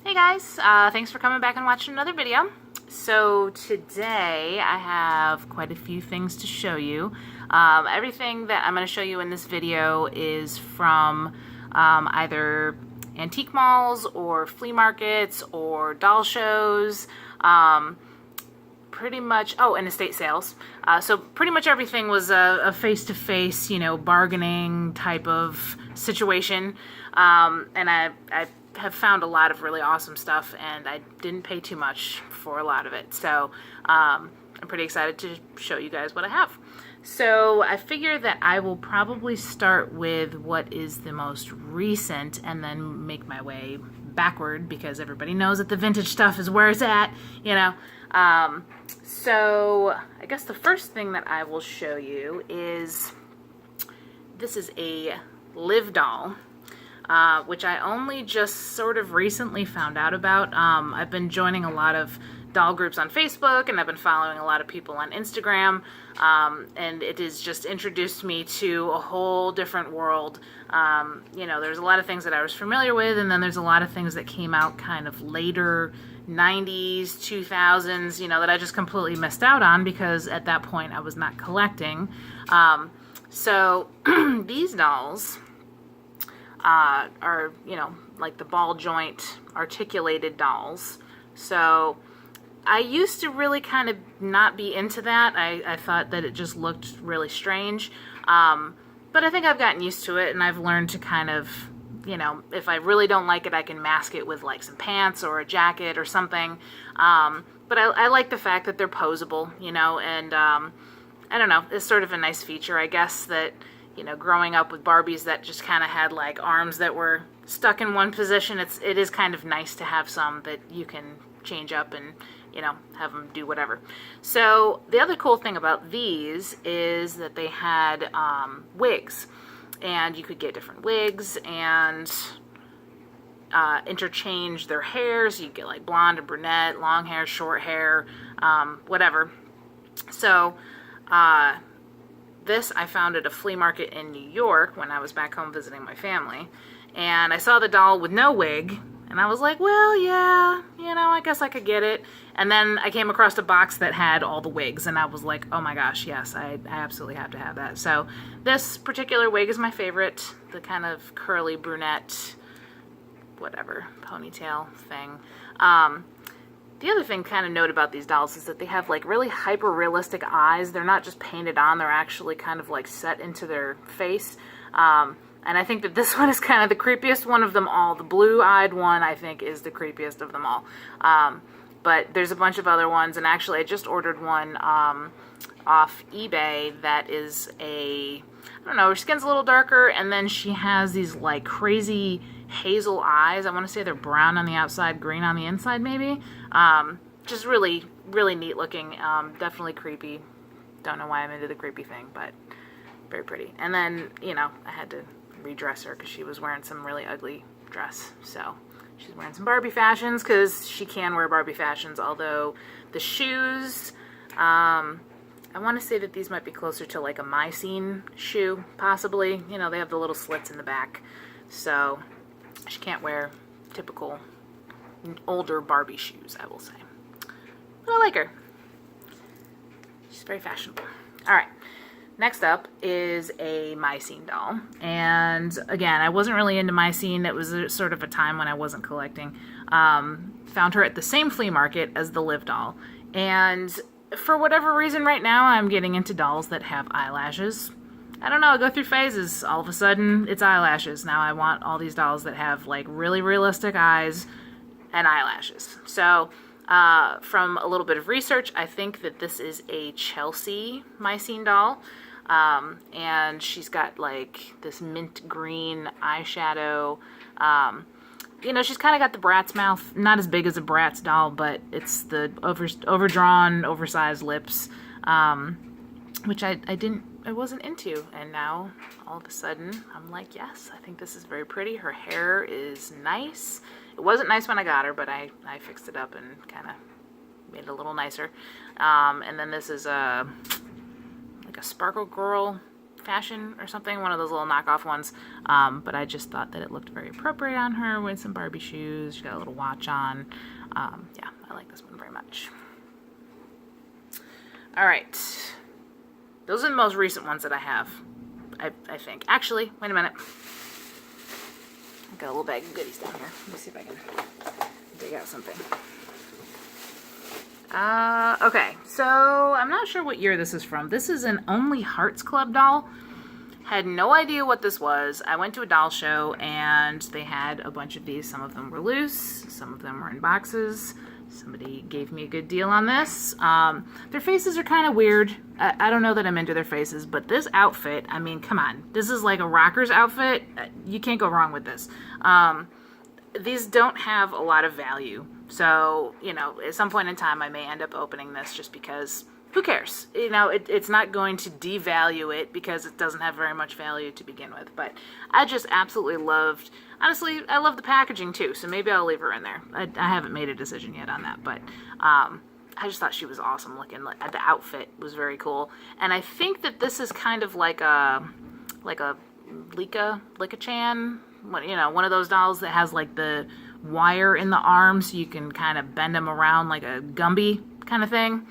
Hey guys, thanks for coming back and watching another video. So today I have quite a few things to show you. Everything that I'm going to show you in this video is from either antique malls or flea markets or doll shows, pretty much, oh, and estate sales. So pretty much everything was a face-to-face, bargaining type of situation. And I have found a lot of really awesome stuff, and I didn't pay too much for a lot of it. So I'm pretty excited to show you guys what I have. So I figure that I will probably start with what is the most recent and then make my way backward, because everybody knows that the vintage stuff is where it's at, So I guess the first thing that I will show you is, this is a Live doll. Which I only just sort of recently found out about. I've been joining a lot of doll groups on Facebook, and I've been following a lot of people on Instagram, and it has just introduced me to a whole different world. There's a lot of things that I was familiar with, and then there's a lot of things that came out kind of later, 90s, 2000s, that I just completely missed out on, because at that point I was not collecting. So these dolls are, like the ball joint articulated dolls. So I used to really kind of not be into that. I thought that it just looked really strange. But I think I've gotten used to it, and I've learned to kind of, if I really don't like it, I can mask it with like some pants or a jacket or something. But I like the fact that they're posable, and I don't know, it's sort of a nice feature, I guess, that growing up with Barbies that just kind of had like arms that were stuck in one position, it is kind of nice to have some that you can change up and, have them do whatever. So the other cool thing about these is that they had wigs, and you could get different wigs and interchange their hair. So you get like blonde and brunette, long hair, short hair, whatever. So, this I found at a flea market in New York when I was back home visiting my family, and I saw the doll with no wig, and I was like, well, yeah, I guess I could get it. And then I came across a box that had all the wigs, and I was like, oh my gosh, yes, I absolutely have to have that. So this particular wig is my favorite, the kind of curly brunette, whatever, ponytail thing. The other thing kind of note about these dolls is that they have like really hyper realistic eyes. They're not just painted on, they're actually kind of like set into their face. And I think that this one is kind of the creepiest one of them all. The blue-eyed one, I think, is the creepiest of them all. But there's a bunch of other ones, and actually I just ordered one off eBay that is I don't know, her skin's a little darker, and then she has these like crazy hazel eyes. I want to say they're brown on the outside, green on the inside, maybe. Just really, really neat looking. Definitely creepy. Don't know why I'm into the creepy thing, but very pretty. And then, I had to redress her because she was wearing some really ugly dress. So she's wearing some Barbie fashions, because she can wear Barbie fashions, although the shoes, I want to say that these might be closer to like a Mycene shoe, possibly. They have the little slits in the back. So she can't wear typical older Barbie shoes, I will say. But I like her. She's very fashionable. Alright, next up is a Mycene doll. And again, I wasn't really into Mycene. It was sort of a time when I wasn't collecting. Found her at the same flea market as the Live doll. And for whatever reason right now, I'm getting into dolls that have eyelashes. I don't know, I go through phases. All of a sudden, it's eyelashes. Now I want all these dolls that have like really realistic eyes and eyelashes. So, from a little bit of research, I think that this is a Chelsea Mycene doll. And she's got like this mint green eyeshadow. She's kind of got the Bratz mouth. Not as big as a Bratz doll, but it's the overdrawn, oversized lips, which I wasn't into, and now all of a sudden I'm like, yes, I think this is very pretty. Her hair is nice. It wasn't nice when I got her, but I fixed it up and kind of made it a little nicer. And then this is like a Sparkle Girl fashion or something, one of those little knockoff ones. But I just thought that it looked very appropriate on her with some Barbie shoes. She got a little watch on. Yeah, I like this one very much. All right. Those are the most recent ones that I have, I think. Actually, wait a minute. I've got a little bag of goodies down here. Let me see if I can dig out something. Okay, so I'm not sure what year this is from. This is an Only Hearts Club doll. Had no idea what this was. I went to a doll show and they had a bunch of these. Some of them were loose, some of them were in boxes. Somebody gave me a good deal on this. Their faces are kind of weird. I don't know that I'm into their faces, but this outfit, I mean, come on. This is like a rocker's outfit. You can't go wrong with this. These don't have a lot of value. So, you know, at some point in time, I may end up opening this just because, who cares? You know, it's not going to devalue it because it doesn't have very much value to begin with. But I just absolutely loved, honestly, I love the packaging too. So maybe I'll leave her in there. I haven't made a decision yet on that, but I just thought she was awesome looking. The outfit was very cool. And I think that this is kind of like a Lika-chan, you know, one of those dolls that has like the wire in the arm so you can kind of bend them around like a Gumby kind of thing.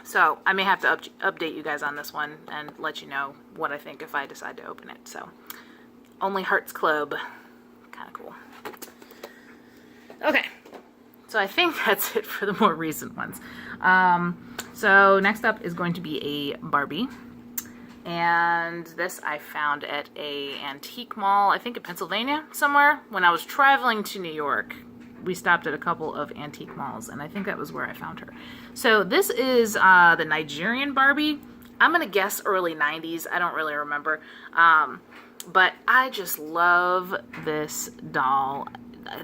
So I may have to update you guys on this one and let you know what I think if I decide to open it. So Only Hearts Club, kind of cool. Okay, so I think that's it for the more recent ones. So next up is going to be a Barbie. And this I found at a antique mall, I think in Pennsylvania somewhere. When I was traveling to New York, we stopped at a couple of antique malls, and I think that was where I found her. So this is the Nigerian Barbie. I'm going to guess early 90s. I don't really remember. But I just love this doll.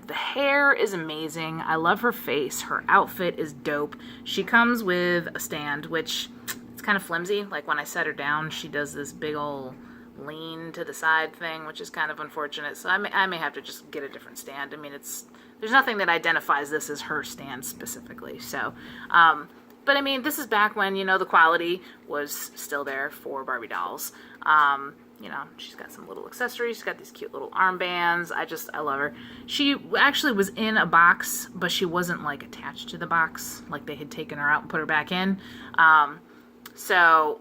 The hair is amazing. I love her face. Her outfit is dope. She comes with a stand, which it's kind of flimsy. Like when I set her down, she does this big old lean to the side thing, which is kind of unfortunate. So I may have to just get a different stand. I mean, there's nothing that identifies this as her stand specifically. So, but I mean, this is back when, you know, the quality was still there for Barbie dolls. You know, she's got some little accessories. She's got these cute little armbands. I love her. She actually was in a box, but she wasn't like attached to the box. Like they had taken her out and put her back in. So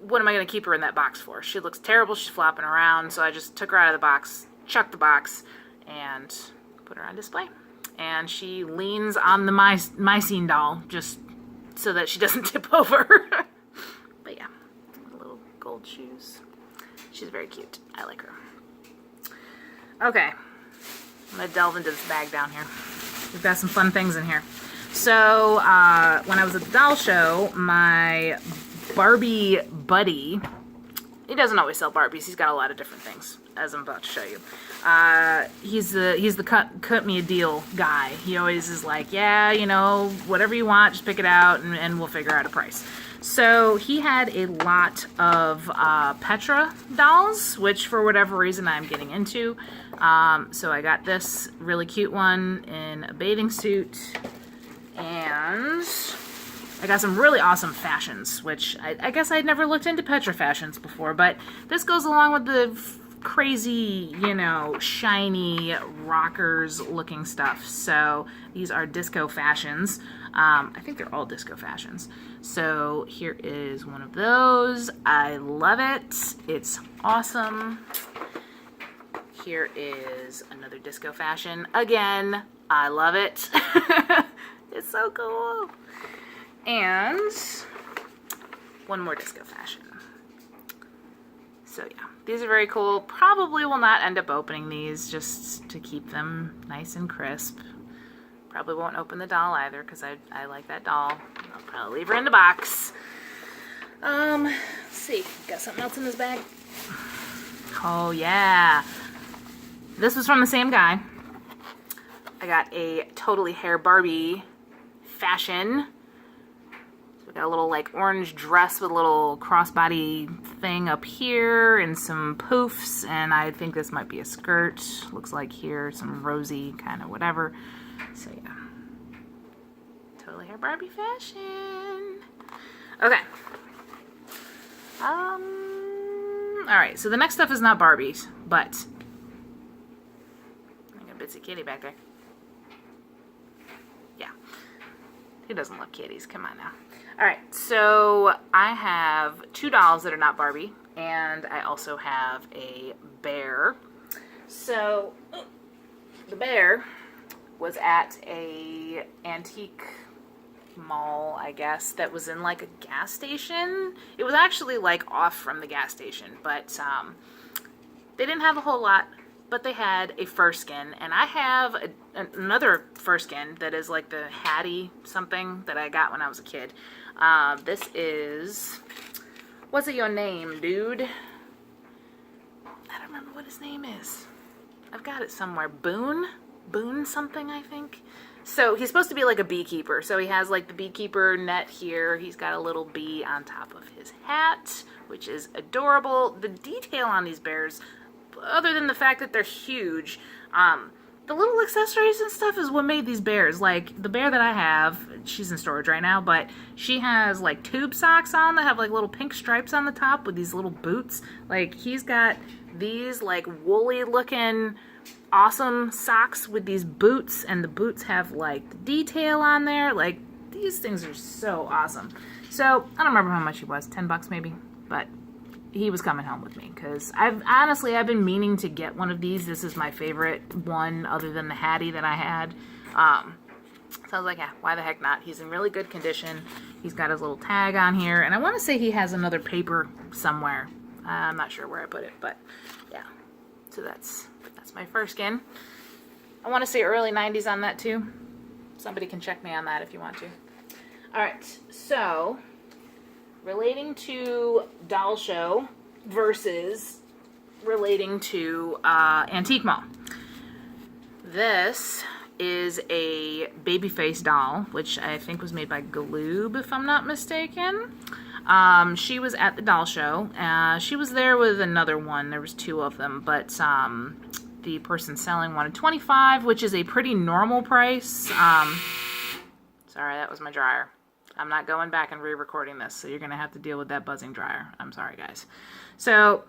what am I going to keep her in that box for? She looks terrible. She's flopping around. So I just took her out of the box, chucked the box, and put her on display. And she leans on the Mycene doll just so that she doesn't tip over. But yeah, little gold shoes. She's very cute. I like her. Okay, I'm going to delve into this bag down here. We've got some fun things in here. So when I was at the doll show, my Barbie buddy, he doesn't always sell Barbies. He's got a lot of different things, as I'm about to show you. He's the cut me a deal guy. He always is like, yeah, you know, whatever you want, just pick it out and we'll figure out a price. So he had a lot of Petra dolls, which for whatever reason I'm getting into. So I got this really cute one in a bathing suit. And I got some really awesome fashions, which I guess I'd never looked into Petra fashions before, but this goes along with the crazy, you know, shiny rockers looking stuff. So these are disco fashions. I think they're all disco fashions. So here is one of those. I love it. It's awesome. Here is another disco fashion. Again, I love it. It's so cool. And one more disco fashion. So yeah, these are very cool. Probably will not end up opening these just to keep them nice and crisp. Probably won't open the doll either because I like that doll. I'll probably leave her in the box. Let's see, got something else in this bag? Oh yeah. This was from the same guy. I got a Totally Hair Barbie fashion. So we got a little like orange dress with a little crossbody thing up here and some poofs, and I think this might be a skirt. Looks like here some rosy kind of whatever. So yeah, Totally Hair Barbie fashion. Okay, Alright, so the next stuff is not Barbies, but I got a Bitsy kitty back there. Yeah. Who doesn't love kitties? Come on now. Alright, so I have 2 dolls that are not Barbie, and I also have a bear. So, the bear was at a antique mall, I guess, that was in like a gas station. It was actually like off from the gas station, but they didn't have a whole lot, but they had a fur skin, and I have another fur skin that is like the Hattie something that I got when I was a kid. This is, what's it your name, dude? I don't remember what his name is. I've got it somewhere. Boone something, I think. So he's supposed to be like a beekeeper. So he has like the beekeeper net here. He's got a little bee on top of his hat, which is adorable. The detail on these bears, other than the fact that they're huge, the little accessories and stuff is what made these bears. Like the bear that I have, she's in storage right now, but she has like tube socks on that have like little pink stripes on the top with these little boots. Like he's got these like woolly looking awesome socks with these boots, and the boots have like detail on there. Like these things are so awesome. So I don't remember how much he was, $10 maybe, but he was coming home with me because I've been meaning to get one of these. This is my favorite one other than the Hattie that I had. So I was like, yeah, why the heck not? He's in really good condition. He's got his little tag on here, and I want to say he has another paper somewhere. I'm not sure where I put it, but yeah. So that's my fur skin. I want to say early 90s on that too. Somebody can check me on that if you want to. Alright, so relating to doll show versus relating to antique mall. This is a baby face doll, which I think was made by Galoob, if I'm not mistaken. She was at the doll show. She was there with another one. There was 2 of them, but the person selling wanted $25, which is a pretty normal price. Sorry, that was my dryer. I'm not going back and re-recording this, so you're going to have to deal with that buzzing dryer. I'm sorry, guys. So,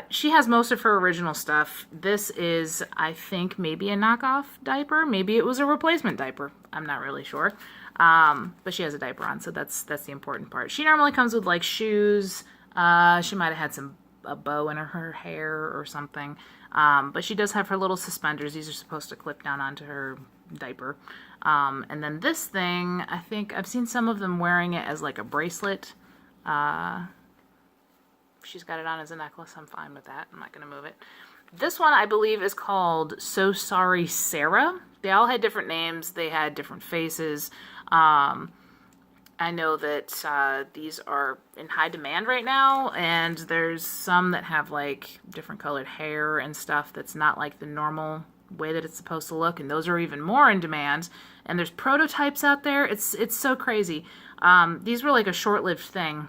she has most of her original stuff. This is, I think, maybe a knockoff diaper. Maybe it was a replacement diaper. I'm not really sure. But she has a diaper on, so that's the important part. She normally comes with, like, shoes. She might have had a bow in her hair or something. But she does have her little suspenders. These are supposed to clip down onto her diaper. And then this thing, I think I've seen some of them wearing it as like a bracelet. She's got it on as a necklace. I'm fine with that. I'm not going to move it. This one, I believe, is called So Sorry Sarah. They all had different names. They had different faces. I know that these are in high demand right now, and there's some that have like different colored hair and stuff that's not like the normal way that it's supposed to look, and those are even more in demand. And there's prototypes out there. It's so crazy. These were like a short-lived thing,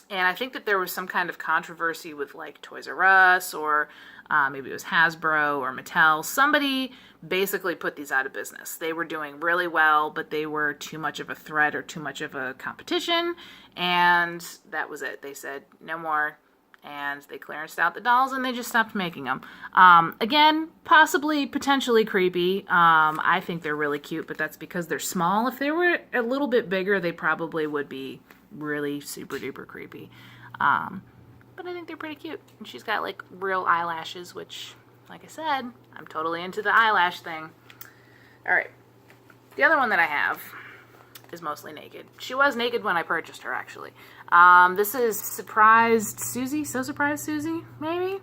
and I think that there was some kind of controversy with like Toys R Us or maybe it was Hasbro or Mattel. Somebody basically put these out of business. They were doing really well, but they were too much of a threat or too much of a competition, and that was it. They said no more, and they clearanced out the dolls, and they just stopped making them. Again, potentially creepy. I think they're really cute, but that's because they're small. If they were a little bit bigger, they probably would be really super duper creepy. But I think they're pretty cute. And she's got like real eyelashes, which, like I said, I'm totally into the eyelash thing. Alright. The other one that I have is mostly naked. She was naked when I purchased her, actually. This is Surprised Susie? So Surprised Susie, maybe?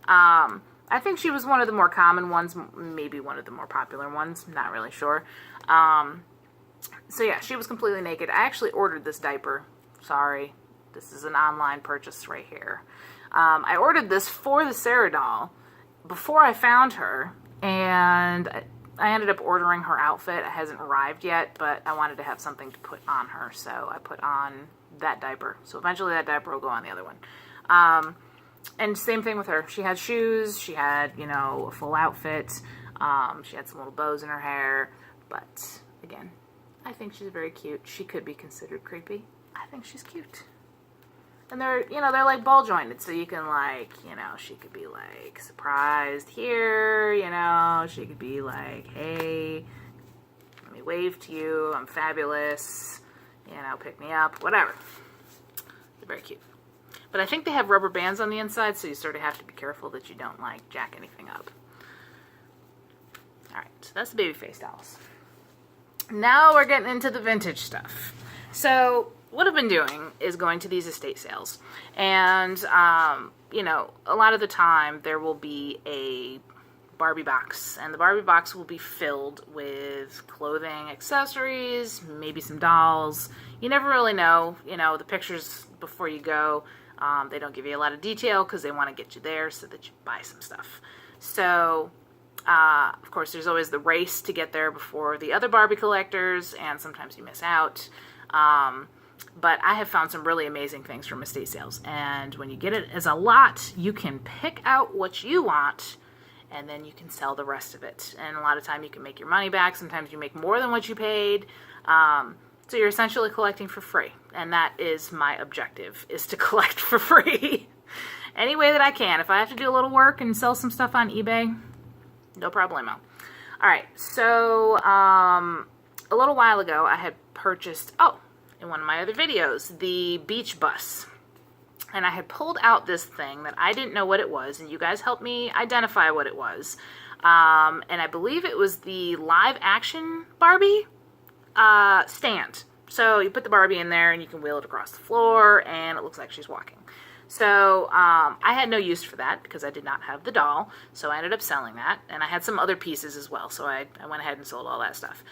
I think she was one of the more common ones, maybe one of the more popular ones. Not really sure. So yeah, she was completely naked. I actually ordered this diaper. Sorry. This is an online purchase right here. I ordered this for the Sarah doll before I found her, and I ended up ordering her outfit. It hasn't arrived yet, but I wanted to have something to put on her, so I put on that diaper. So eventually that diaper will go on the other one. And same thing with her. She had shoes. She had, a full outfit. She had some little bows in her hair. But, again, I think she's very cute. She could be considered creepy. I think she's cute. And they're, you know, they're like ball jointed, so you can like, you know, she could be like surprised here, you know, she could be like, hey, let me wave to you, I'm fabulous, you know, pick me up, whatever. They're very cute. But I think they have rubber bands on the inside, so you sort of have to be careful that you don't like jack anything up. Alright, so that's the baby face dolls. Now we're getting into the vintage stuff. So what I've been doing is going to these estate sales, and you know, a lot of the time there will be a Barbie box, and the Barbie box will be filled with clothing, accessories, maybe some dolls. You never really know, you know, the pictures before you go, they don't give you a lot of detail because they want to get you there so that you buy some stuff. So of course there's always the race to get there before the other Barbie collectors, and sometimes you miss out. But I have found some really amazing things from estate sales, and when you get it as a lot, you can pick out what you want, and then you can sell the rest of it. And a lot of time you can make your money back. Sometimes you make more than what you paid. So you're essentially collecting for free, and that is my objective, is to collect for free. Any way that I can. If I have to do a little work and sell some stuff on eBay, no problemo. Alright, so a little while ago I had purchased, in one of my other videos, the beach bus. And I had pulled out this thing that I didn't know what it was, and you guys helped me identify what it was. And I believe it was the live action Barbie stand. So you put the Barbie in there and you can wheel it across the floor, and it looks like she's walking. So I had no use for that because I did not have the doll, so I ended up selling that. And I had some other pieces as well, so I went ahead and sold all that stuff.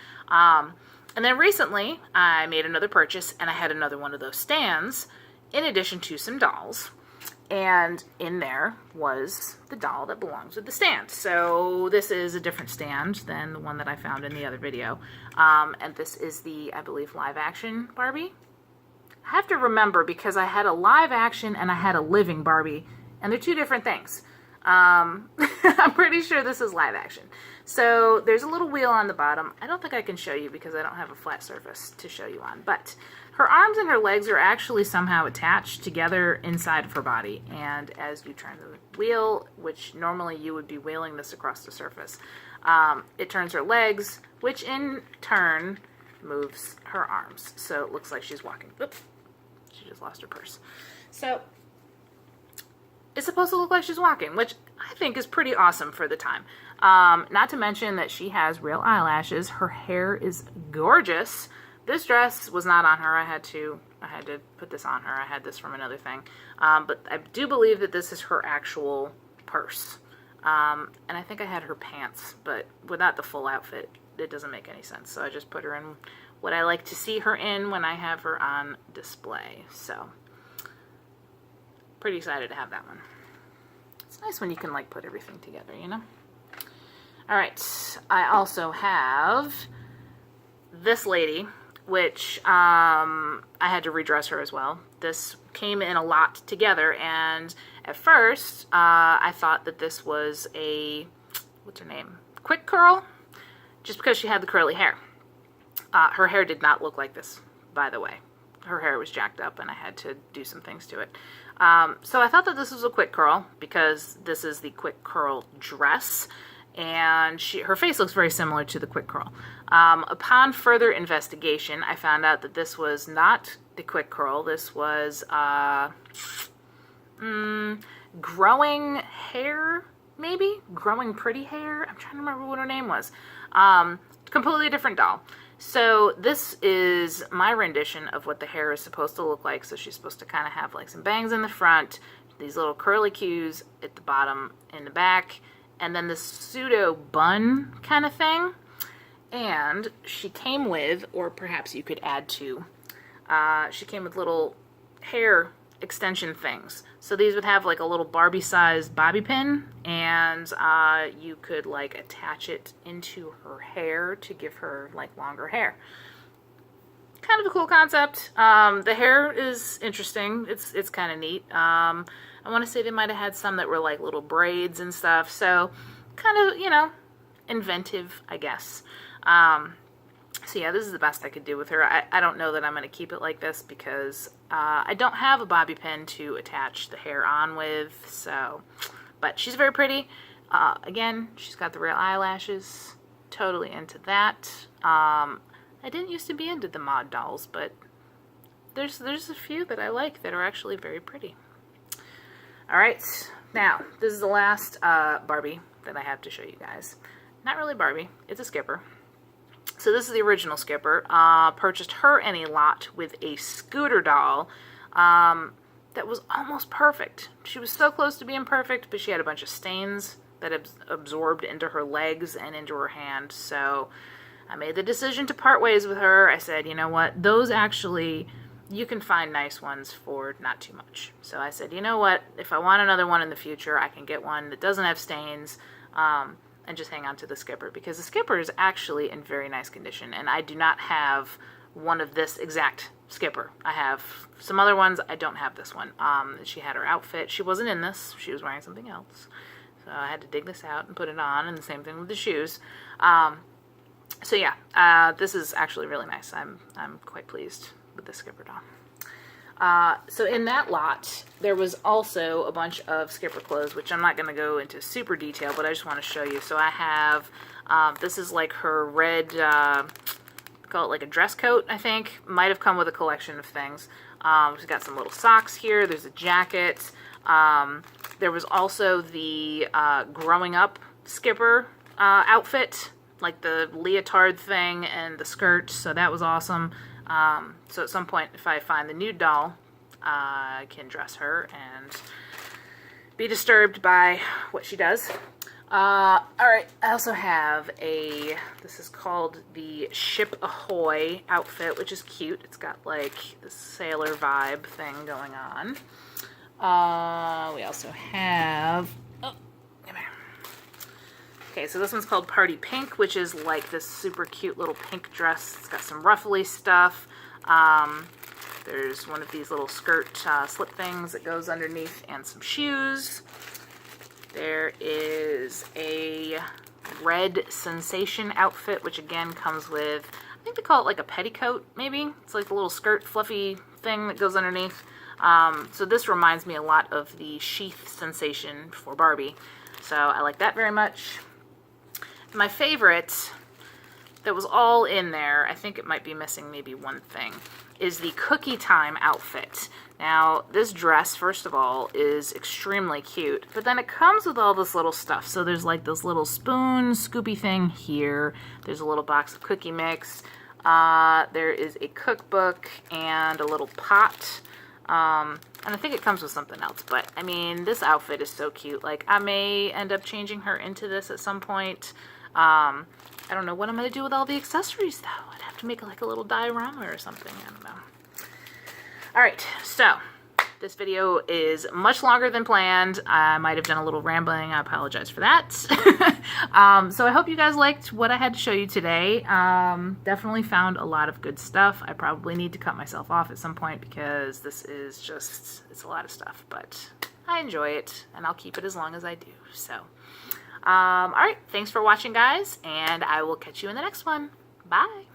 And then recently, I made another purchase, and I had another one of those stands, in addition to some dolls. And in there was the doll that belongs with the stand. So this is a different stand than the one that I found in the other video. And this is the, I believe, live action Barbie. I have to remember because I had a live action and I had a living Barbie, and they're two different things. I'm pretty sure this is live action. So there's a little wheel on the bottom. I don't think I can show you because I don't have a flat surface to show you on, but her arms and her legs are actually somehow attached together inside of her body, and as you turn the wheel, which normally you would be wheeling this across the surface, it turns her legs, which in turn moves her arms. So it looks like she's walking. Oops, she just lost her purse. So it's supposed to look like she's walking, which I think is pretty awesome for the time. Not to mention that she has real eyelashes. Her hair is gorgeous. This dress was not on her. I had to put this on her. I had this from another thing. But I do believe that this is her actual purse. And I think I had her pants, but without the full outfit, it doesn't make any sense. So I just put her in what I like to see her in when I have her on display. So pretty excited to have that one. It's nice when you can like put everything together, you know? Alright, I also have this lady, which I had to redress her as well. This came in a lot together, and at first I thought that this was a, what's her name? Quick curl, just because she had the curly hair. Her hair did not look like this, by the way. Her hair was jacked up and I had to do some things to it. So I thought that this was a quick curl because this is the quick curl dress, and her face looks very similar to the quick curl. Upon further investigation, I found out that this was not the quick curl. This was growing hair, maybe? Growing pretty hair? I'm trying to remember what her name was. Completely different doll. So this is my rendition of what the hair is supposed to look like. So she's supposed to kind of have like some bangs in the front, these little curly cues at the bottom and the back, and then this pseudo bun kind of thing. And she came with, or perhaps you could add to, she came with little hair extension things. So these would have like a little Barbie-sized bobby pin, and you could like attach it into her hair to give her like longer hair. Kind of a cool concept. The hair is interesting. It's kind of neat. I want to say they might have had some that were like little braids and stuff. So kind of, you know, inventive, I guess. So yeah, this is the best I could do with her. I don't know that I'm going to keep it like this because I don't have a bobby pin to attach the hair on with, so, but she's very pretty. Again, she's got the real eyelashes, totally into that. I didn't used to be into the mod dolls, but there's a few that I like that are actually very pretty. Alright, now, this is the last Barbie that I have to show you guys. Not really Barbie, it's a Skipper. So this is the original Skipper. Purchased her in a lot with a scooter doll that was almost perfect. She was so close to being perfect, but she had a bunch of stains that absorbed into her legs and into her hand. So I made the decision to part ways with her. I said, you know what, those actually, you can find nice ones for not too much. So I said, you know what, if I want another one in the future, I can get one that doesn't have stains, and just hang on to the Skipper, because the Skipper is actually in very nice condition, and I do not have one of this exact Skipper. I have some other ones. I don't have this one. She had her outfit. She wasn't in this. She was wearing something else. So I had to dig this out and put it on, and the same thing with the shoes. So yeah, this is actually really nice. I'm quite pleased with the Skipper doll. So in that lot, there was also a bunch of Skipper clothes, which I'm not going to go into super detail, but I just want to show you. So I have, this is like her red, call it like a dress coat, I think. Might have come with a collection of things. She's got some little socks here. There's a jacket. There was also the growing up Skipper outfit, like the leotard thing and the skirt, so that was awesome. So at some point, if I find the nude doll, I can dress her and be disturbed by what she does. Alright, I also have this is called the Ship Ahoy outfit, which is cute. It's got like the sailor vibe thing going on. We also have, oh, come here. Okay, so this one's called Party Pink, which is like this super cute little pink dress. It's got some ruffly stuff. There's one of these little skirt slip things that goes underneath and some shoes. There is a red Sensation outfit, which again comes with, I think they call it like a petticoat, maybe. It's like the little skirt fluffy thing that goes underneath. So this reminds me a lot of the sheath Sensation for Barbie. So I like that very much. My favorite, that was all in there, I think it might be missing maybe one thing, is the Cookie Time outfit. Now, this dress, first of all, is extremely cute, but then it comes with all this little stuff. So there's like this little spoon, scoopy thing here. There's a little box of cookie mix. There is a cookbook and a little pot. And I think it comes with something else, but I mean, this outfit is so cute. Like, I may end up changing her into this at some point. I don't know what I'm going to do with all the accessories, though. I'd have to make like a little diorama or something. I don't know. Alright, so this video is much longer than planned. I might have done a little rambling. I apologize for that. So I hope you guys liked what I had to show you today. Definitely found a lot of good stuff. I probably need to cut myself off at some point because this is just, it's a lot of stuff. But I enjoy it, and I'll keep it as long as I do. So, alright, thanks for watching, guys, and I will catch you in the next one. Bye!